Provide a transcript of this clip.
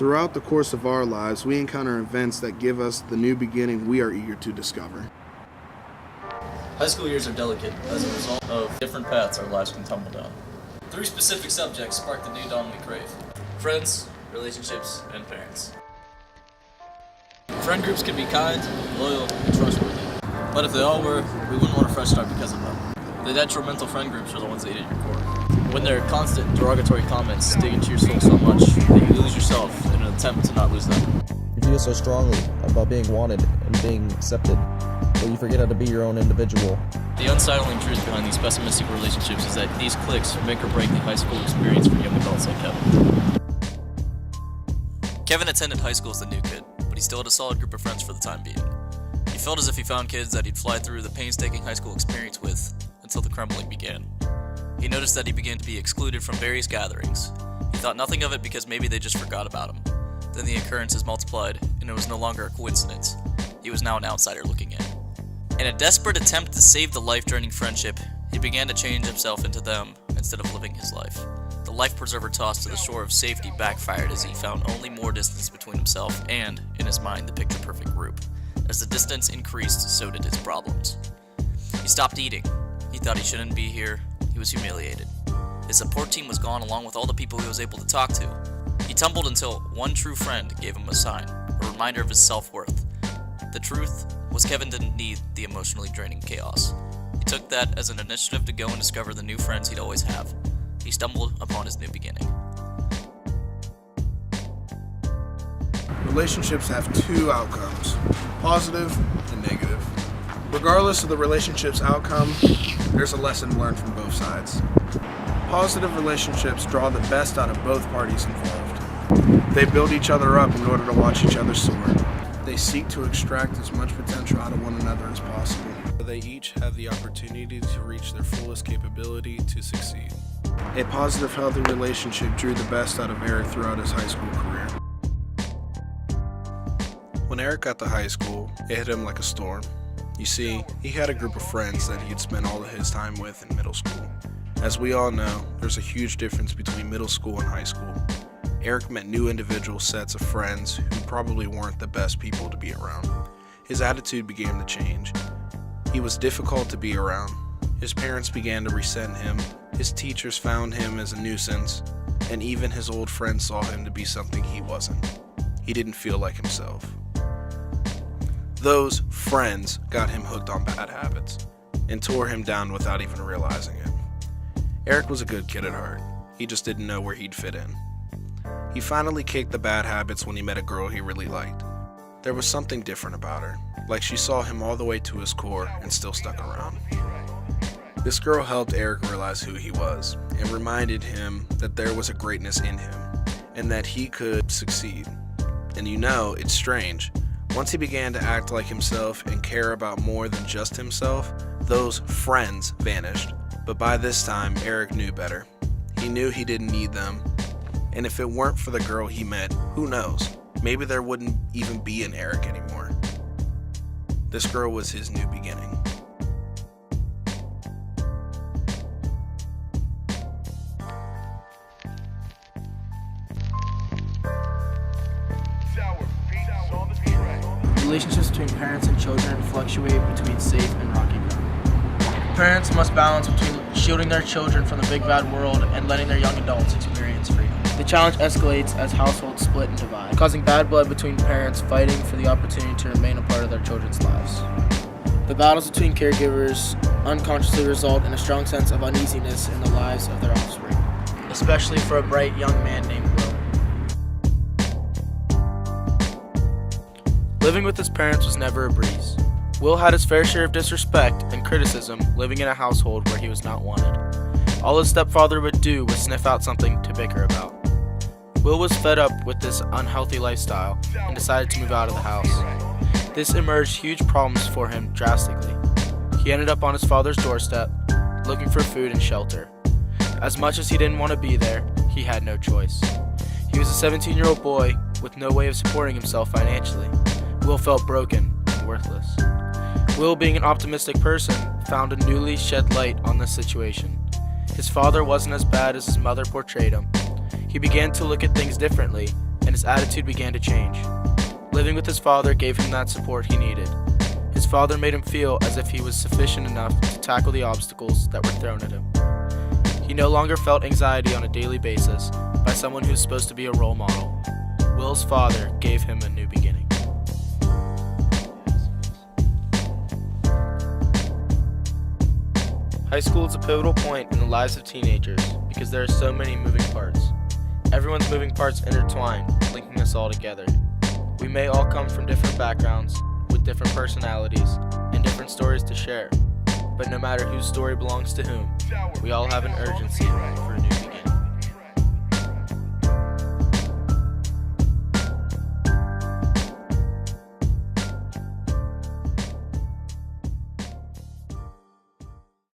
Throughout the course of our lives, we encounter events that give us the new beginning we are eager to discover. High school years are delicate as a result of different paths our lives can tumble down. 3 specific subjects spark the new dawn we crave: friends, relationships, and parents. Friend groups can be kind, loyal, and trustworthy. But if they all were, we wouldn't want a fresh start because of them. The detrimental friend groups are the ones that eat at your core. When their constant derogatory comments dig into your soul so much that you lose yourself in an attempt to not lose them. You feel so strongly about being wanted and being accepted that you forget how to be your own individual. The unsettling truth behind these pessimistic relationships is that these cliques make or break the high school experience for young adults like Kevin. Kevin attended high school as the new kid, but he still had a solid group of friends for the time being. He felt as if he found kids that he'd fly through the painstaking high school experience with until the crumbling began. He noticed that he began to be excluded from various gatherings. He thought nothing of it because maybe they just forgot about him. Then the occurrences multiplied, and it was no longer a coincidence. He was now an outsider looking in. In a desperate attempt to save the life-draining friendship, he began to change himself into them instead of living his life. The life preserver tossed to the shore of safety backfired as he found only more distance between himself and, in his mind, the picture-perfect group. As the distance increased, so did his problems. He stopped eating. He thought he shouldn't be here. He was humiliated. His support team was gone along with all the people he was able to talk to. He tumbled until one true friend gave him a sign, a reminder of his self-worth. The truth was Kevin didn't need the emotionally draining chaos. He took that as an initiative to go and discover the new friends he'd always have. He stumbled upon his new beginning. Relationships have 2 outcomes, positive and negative. Regardless of the relationship's outcome, there's a lesson learned from both sides. Positive relationships draw the best out of both parties involved. They build each other up in order to watch each other soar. They seek to extract as much potential out of one another as possible. They each have the opportunity to reach their fullest capability to succeed. A positive, healthy relationship drew the best out of Eric throughout his high school career. When Eric got to high school, it hit him like a storm. You see, he had a group of friends that he had spent all of his time with in middle school. As we all know, there's a huge difference between middle school and high school. Eric met new individual sets of friends who probably weren't the best people to be around. His attitude began to change. He was difficult to be around. His parents began to resent him. His teachers found him as a nuisance, and even his old friends saw him to be something he wasn't. He didn't feel like himself. Those friends got him hooked on bad habits and tore him down without even realizing it. Eric was a good kid at heart. He just didn't know where he'd fit in. He finally kicked the bad habits when he met a girl he really liked. There was something different about her, like she saw him all the way to his core and still stuck around. This girl helped Eric realize who he was and reminded him that there was a greatness in him and that he could succeed. And you know, it's strange. Once he began to act like himself and care about more than just himself, those friends vanished. But by this time, Eric knew better. He knew he didn't need them. And if it weren't for the girl he met, who knows? Maybe there wouldn't even be an Eric anymore. This girl was his new beginning. Relationships between parents and children fluctuate between safe and rocky ground. Parents must balance between shielding their children from the big bad world and letting their young adults experience freedom. The challenge escalates as households split and divide, causing bad blood between parents fighting for the opportunity to remain a part of their children's lives. The battles between caregivers unconsciously result in a strong sense of uneasiness in the lives of their offspring, especially for a bright young man named Will. Living with his parents was never a breeze. Will had his fair share of disrespect and criticism living in a household where he was not wanted. All his stepfather would do was sniff out something to bicker about. Will was fed up with this unhealthy lifestyle and decided to move out of the house. This emerged huge problems for him drastically. He ended up on his father's doorstep, looking for food and shelter. As much as he didn't want to be there, he had no choice. He was a 17-year-old boy with no way of supporting himself financially. Will felt broken and worthless. Will, being an optimistic person, found a newly shed light on this situation. His father wasn't as bad as his mother portrayed him. He began to look at things differently and and his attitude began to change. Living with his father gave him that support he needed. His father made him feel as if he was sufficient enough to tackle the obstacles that were thrown at him. He no longer felt anxiety on a daily basis by someone who's supposed to be a role model. Will's father gave him a new beginning. High school is a pivotal point in the lives of teenagers because there are so many moving parts. Everyone's moving parts intertwine, linking us all together. We may all come from different backgrounds, with different personalities, and different stories to share. But no matter whose story belongs to whom, we all have an urgency for a new